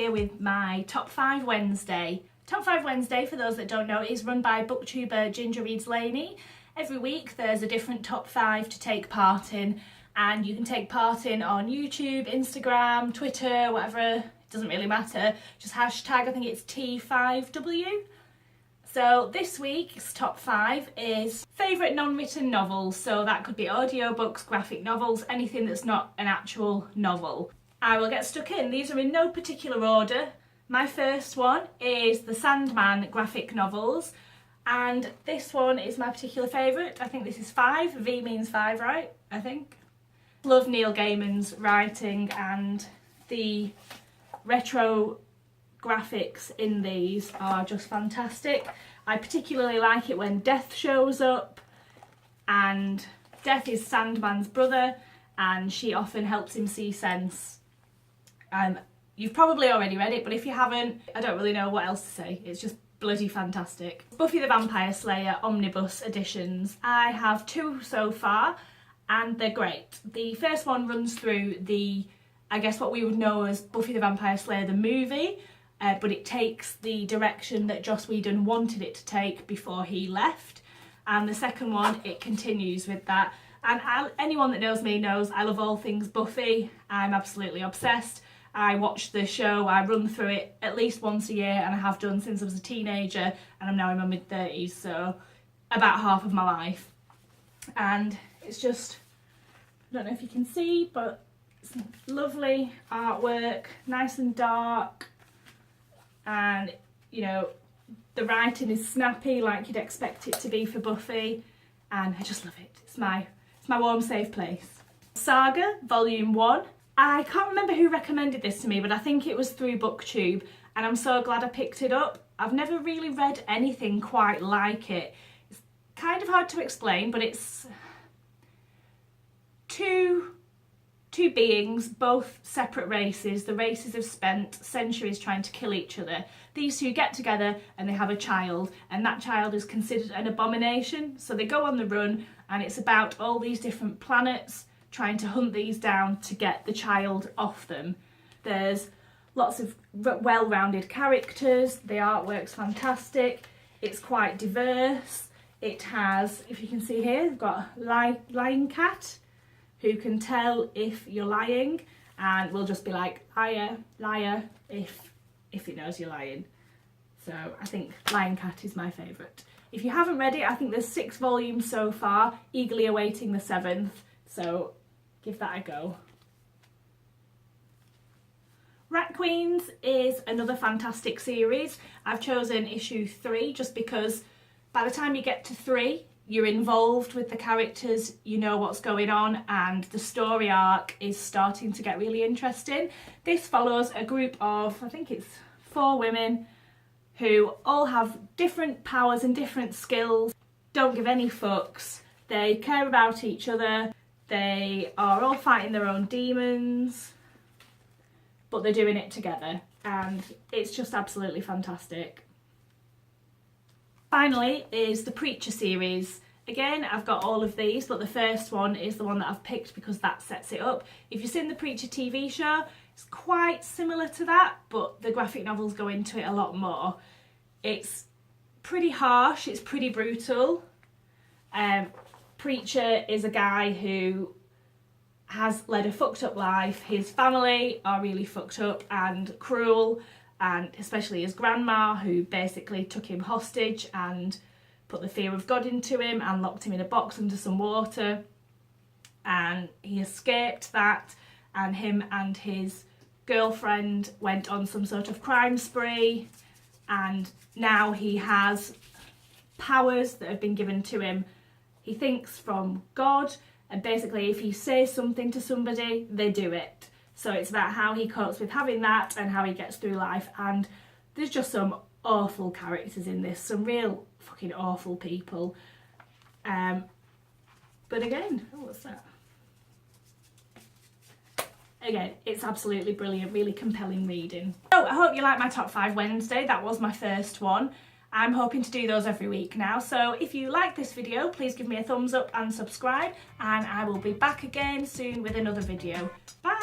here with my Top 5 Wednesday. Top 5 Wednesday, for those that don't know, is run by booktuber Gingerreadslainey. Every week there's a different top 5 to take part in, and you can take part in on YouTube, Instagram, Twitter, whatever, it doesn't really matter. Just hashtag, I think it's T5W. So this week's top 5 is favourite non-written novels, so that could be audiobooks, graphic novels, anything that's not an actual novel. I will get stuck in. These are in no particular order. My first one is the Sandman graphic novels, and this one is my particular favourite. I think this is 5. V means 5, right? I think. Love Neil Gaiman's writing, and the retro graphics in these are just fantastic. I particularly like it when Death shows up, and Death is Sandman's brother and she often helps him see sense. You've probably already read it, but if you haven't, I don't really know what else to say. It's just bloody fantastic. Buffy the Vampire Slayer omnibus editions. I have 2 so far and they're great. The first one runs through I guess what we would know as Buffy the Vampire Slayer the movie, but it takes the direction that Joss Whedon wanted it to take before he left. And the second one, it continues with that. And anyone that knows me knows I love all things Buffy. I'm absolutely obsessed. I watch the show, I run through it at least once a year, and I have done since I was a teenager, and I'm now in my mid-30s, so about half of my life. And it's just, I don't know if you can see, but it's lovely artwork, nice and dark. And you know, the writing is snappy like you'd expect it to be for Buffy, and I just love it. It's my warm, safe place. Saga Volume 1. I can't remember who recommended this to me, but I think it was through BookTube, and I'm so glad I picked it up. I've never really read anything quite like it. It's kind of hard to explain, but it's two beings, both separate races. The races have spent centuries trying to kill each other. These two get together and they have a child, and that child is considered an abomination, so they go on the run, and it's about all these different planets trying to hunt these down to get the child off them. There's lots of well-rounded characters, the artwork's fantastic, it's quite diverse. It has, if you can see here, we've got a lying cat who can tell if you're lying and will just be like, liar, liar, if it knows you're lying. So I think Lion Cat is my favourite. If you haven't read it, I think there's 6 volumes so far, eagerly awaiting the 7th, so give that a go. Rat Queens is another fantastic series. I've chosen issue 3 just because by the time you get to 3, you're involved with the characters, you know what's going on, and the story arc is starting to get really interesting. This follows a group of, I think it's 4 women who all have different powers and different skills, don't give any fucks, they care about each other, they are all fighting their own demons, but they're doing it together, and it's just absolutely fantastic. Finally is the Preacher series. Again, I've got all of these, but the first one is the one that I've picked because that sets it up. If you've seen the Preacher TV show, it's quite similar to that, but the graphic novels go into it a lot more. It's pretty harsh, it's pretty brutal. Preacher is a guy who has led a fucked up life. His family are really fucked up and cruel, and especially his grandma, who basically took him hostage and put the fear of God into him and locked him in a box under some water, and he escaped that, and him and his girlfriend went on some sort of crime spree, and now he has powers that have been given to him, he thinks, from God, and basically if he says something to somebody, they do it. So it's about how he copes with having that and how he gets through life, and there's just some awful characters in this, some real fucking awful people. But again, oh, what's that? Again, it's absolutely brilliant, really compelling reading. So I hope you like my Top 5 Wednesday. That was my first one. I'm hoping to do those every week now, so if you like this video, please give me a thumbs up and subscribe, and I will be back again soon with another video. Bye!